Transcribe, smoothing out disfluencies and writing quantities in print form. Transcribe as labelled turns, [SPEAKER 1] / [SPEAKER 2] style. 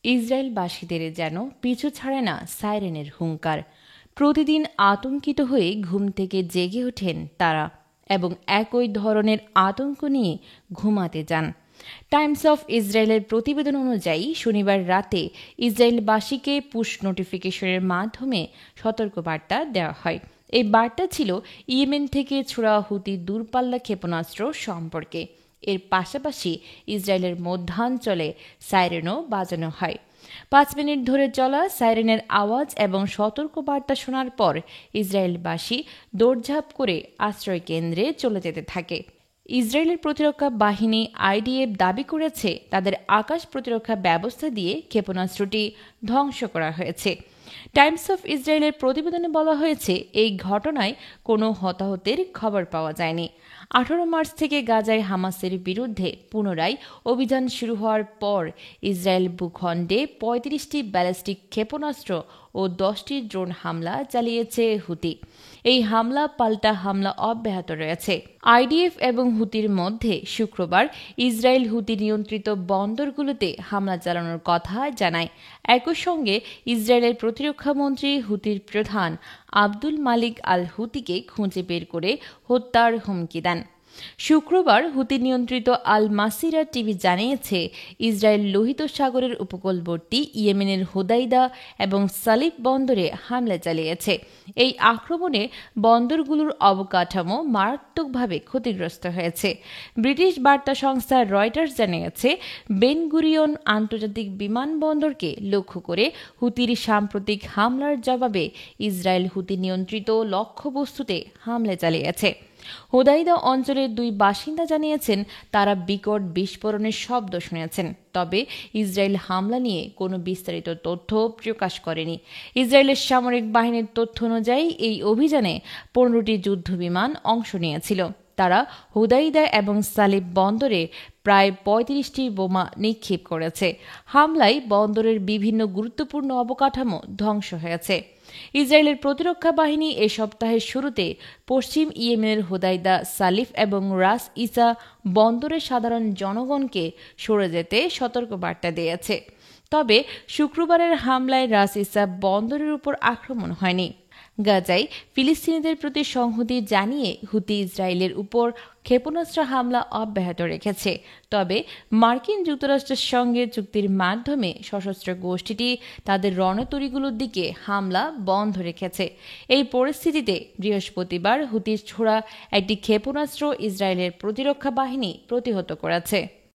[SPEAKER 1] ইসরায়েলবাসীদের যেন পিছু ছাড়ে না সাইরেনের হুঙ্কার। প্রতিদিন আতঙ্কিত হয়ে ঘুম থেকে জেগে ওঠেন তারা এবং একই ধরনের আতঙ্ক নিয়ে ঘুমাতে যান। টাইমস অফ ইসরায়েলের প্রতিবেদন অনুযায়ী শনিবার রাতে ইসরায়েলবাসীকে পুশ নোটিফিকেশনের মাধ্যমে সতর্কবার্তা দেওয়া হয়। এই বার্তা ছিল ইয়েমেন থেকে ছোড়া হুতি দূরপাল্লা ক্ষেপণাস্ত্র সম্পর্কে। এর পাশাপাশি ইসরায়েলের মধ্যাঞ্চলে সাইরেনও বাজানো হয়। 5 মিনিট ধরে চলা সাইরেনের আওয়াজ এবং সতর্কবার্তা শোনার পর ইসরায়েলবাসী দৌড়ঝাঁপ করে আশ্রয় কেন্দ্রে চলে যেতে থাকে। ইসরায়েলের প্রতিরক্ষা বাহিনী আইডিএফ দাবি করেছে তাদের আকাশ প্রতিরক্ষা ব্যবস্থা দিয়ে ক্ষেপণাস্ত্রটি ধ্বংস করা হয়েছে। টাইমস অফ ইসরায়েলের প্রতিবেদনে বলা হয়েছে এই ঘটনায় কোনো হতাহতের খবর পাওয়া যায়নি। 18 মার্চ থেকে গাজায় হামাসের বিরুদ্ধে পুনরায় অভিযান শুরু হওয়ার পর ইসরায়েল ভূখণ্ডে 35টি ব্যালিস্টিক ক্ষেপণাস্ত্র ও 10টি ড্রোন হামলা চালিয়েছে হুতি। এই হামলা পাল্টা হামলা অব্যাহত রয়েছে। আইডিএফ এবং হুতির মধ্যে শুক্রবার ইসরায়েল হুতি নিয়ন্ত্রিত বন্দরগুলোতে হামলা চালানোর কথা জানায়। একই সঙ্গে ইসরায়েলের প্রতিরক্ষা মন্ত্রী হুতির প্রধান আব্দুল মালিক আল হুতিকে খুঁজে বের করে হত্যার হুমকি দেন। শুক্রবার হুতি নিয়ন্ত্রিত আল মাসিরা টিভি জানিয়েছে ইসরায়েল লোহিত সাগরের উপকূলবর্তী ইয়েমেনের হোদাইদা এবং সালিফ বন্দরে হামলা চালিয়েছে। এই আক্রমণে বন্দরগুলোর অবকাঠামো মারাত্মকভাবে ক্ষতিগ্রস্ত হয়েছে। ব্রিটিশ বার্তা সংস্থা রয়টার্স জানিয়েছে বেন গুরিয়ন আন্তর্জাতিক বিমানবন্দরকে লক্ষ্য করে হুতির সাম্প্রতিক হামলার জবাবে ইসরায়েল হুতি নিয়ন্ত্রিত লক্ষ্যবস্তুতে হামলা চালিয়েছে। হোদাইদা অঞ্চলের 2 বাসিন্দা জানিয়েছেন তারা বিকট বিস্ফোরণের শব্দ শুনেছেন, তবে ইসরায়েল হামলা নিয়ে কোনো বিস্তারিত তথ্য প্রকাশ করেনি। ইসরায়েলের সামরিক বাহিনীর তথ্য অনুযায়ী এই অভিযানে 15টি যুদ্ধবিমান অংশ নিয়েছিল। তারা হোদাইদা এবং সালিফ বন্দরে প্রায় 35টি বোমা নিক্ষেপ করেছে। হামলায় বন্দরের বিভিন্ন গুরুত্বপূর্ণ অবকাঠামো ধ্বংস হয়েছে। ইসরায়েলের প্রতিরক্ষা বাহিনী এ সপ্তাহের শুরুতে পশ্চিম ইয়েমেনের হোদাইদা, সালিফ এবং রাস ইসা বন্দরের সাধারণ জনগণকে সরে যেতে সতর্কবার্তা দিয়েছে। তবে শুক্রবারের হামলায় রাস ইসা বন্দরের উপর আক্রমণ হয়নি। গাজায় ফিলিস্তিনিদের প্রতি সংহতি জানিয়ে হুতি ইসরায়েলের উপর ক্ষেপণাস্ত্র হামলা অব্যাহত রেখেছে। তবে মার্কিন যুক্তরাষ্ট্রের সঙ্গে চুক্তির মাধ্যমে সশস্ত্র গোষ্ঠীটি তাদের রণতরীগুলোর দিকে হামলা বন্ধ রেখেছে। এই পরিস্থিতিতে বৃহস্পতিবার হুতির ছোড়া একটি ক্ষেপণাস্ত্র ইসরায়েলের প্রতিরক্ষা বাহিনী প্রতিহত করেছে।